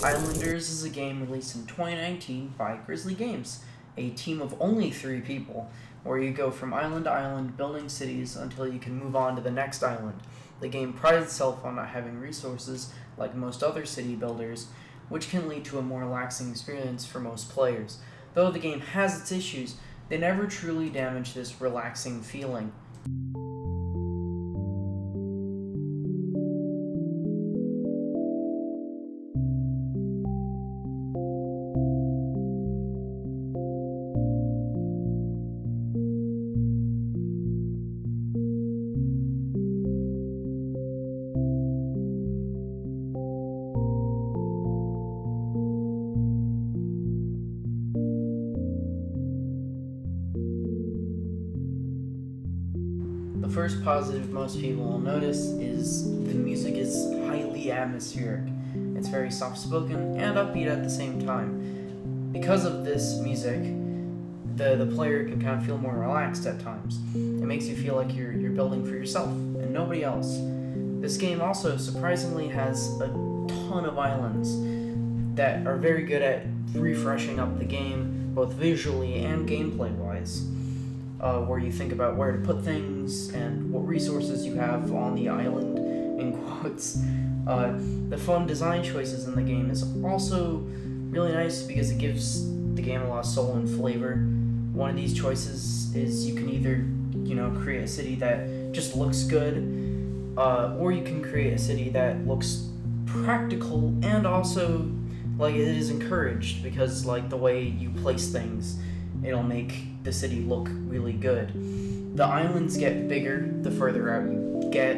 Islanders is a game released in 2019 by Grizzly Games, a team of only 3 people, where you go from island to island building cities until you can move on to the next island. The game prides itself on not having resources like most other city builders, which can lead to a more relaxing experience for most players. Though the game has its issues, they never truly damage this relaxing feeling. The first positive most people will notice is the music is highly atmospheric. It's very soft-spoken and upbeat at the same time. Because of this music, the player can kind of feel more relaxed at times. It makes you feel like you're building for yourself and nobody else. This game also surprisingly has a ton of islands that are very good at refreshing up the game, both visually and gameplay-wise. Where you think about where to put things and what resources you have on the island, in quotes. The fun design choices in the game is also really nice because it gives the game a lot of soul and flavor. One of these choices is you can either, create a city that just looks good, or you can create a city that looks practical and also like it is encouraged because like the way you place things, it'll make the city look really good. The islands get bigger the further out you get.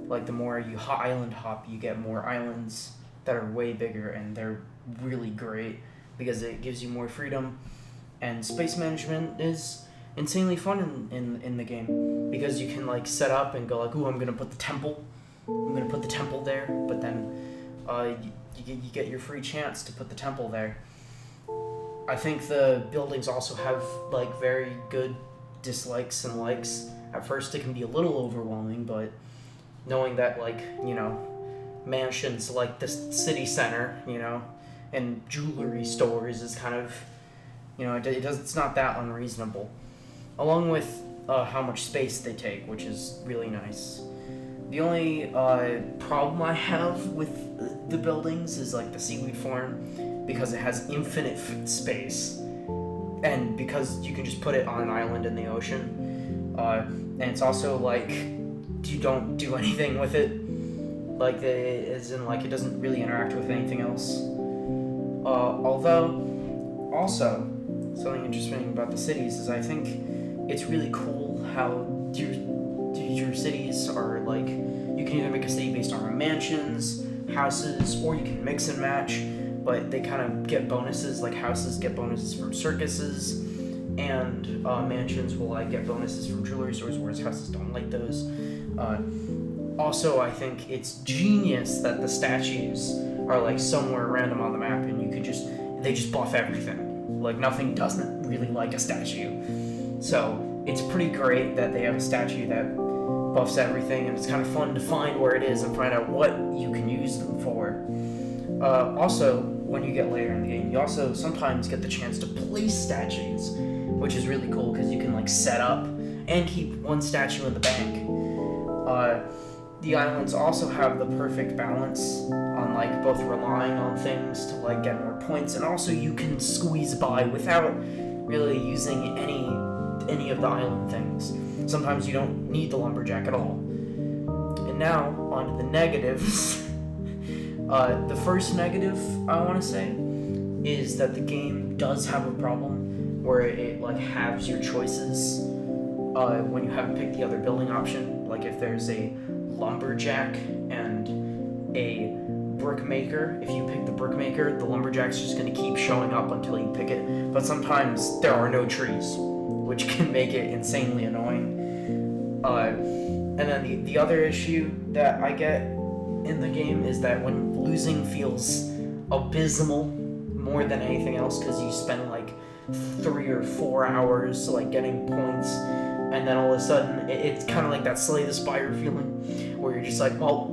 Like the more you island hop, you get more islands that are way bigger, and they're really great because it gives you more freedom. And space management is insanely fun in the game because you can like set up and go like, ooh, I'm gonna put the temple there, but then you get your free chance to put the temple there. I think the buildings also have like very good dislikes and likes. At first it can be a little overwhelming, but knowing that mansions like the city center, and jewelry stores is kind of, it's not that unreasonable. Along with how much space they take, which is really nice. The only problem I have with the buildings is like the seaweed farm, because it has infinite space, and because you can just put it on an island in the ocean, and it's also like you don't do anything with it, like as in like it doesn't really interact with anything else. Although, also something interesting about the cities is I think it's really cool how your cities are like, you can either make a city based on mansions, houses, or you can mix and match. But they kind of get bonuses, like houses get bonuses from circuses, and mansions will get bonuses from jewelry stores, whereas houses don't like those. Also, I think it's genius that the statues are like somewhere random on the map, and they just buff everything. Like nothing doesn't really like a statue. So it's pretty great that they have a statue that buffs everything, and it's kind of fun to find where it is and find out what you can use them for. Also, when you get later in the game, you also sometimes get the chance to place statues, which is really cool because you can like set up and keep one statue in the bank. The islands also have the perfect balance on like both relying on things to like get more points, and also you can squeeze by without really using any of the island things. Sometimes you don't need the lumberjack at all. And now on to the negatives. The first negative I want to say is that the game does have a problem where it like halves your choices when you haven't picked the other building option. Like if there's a lumberjack and a brickmaker, if you pick the brickmaker, the lumberjack's just going to keep showing up until you pick it. But sometimes there are no trees, which can make it insanely annoying. And then the other issue that I get in the game is that when losing feels abysmal more than anything else, because you spend like 3 or 4 hours like getting points, and then all of a sudden it's kind of like that Slay the Spire feeling where you're just like, well,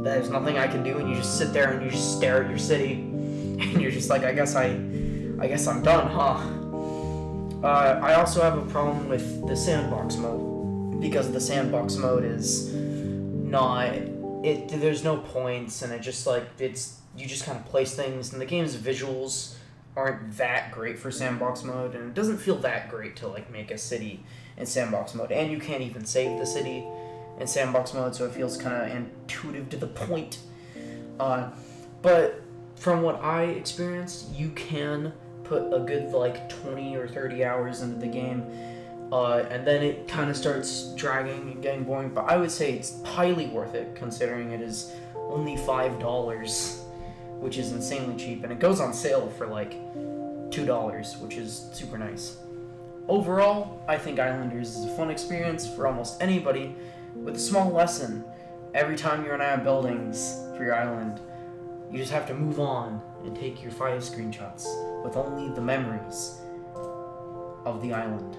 there's nothing I can do, and you just sit there and you just stare at your city and you're just like, I guess I'm done, huh? I also have a problem with the sandbox mode, because the sandbox mode is not it. There's no points, and it just like you just kind of place things, and the game's visuals aren't that great for sandbox mode, and it doesn't feel that great to like make a city in sandbox mode, and you can't even save the city in sandbox mode, so it feels kind of intuitive to the point. But from what I experienced, you can put a good like 20 or 30 hours into the game, and then it kind of starts dragging and getting boring, but I would say it's highly worth it considering it is only $5, which is insanely cheap, and it goes on sale for like $2, which is super nice. Overall, I think Islanders is a fun experience for almost anybody, with a small lesson. Every time you run out of buildings for your island, you just have to move on and take your 5 screenshots with only the memories of the island.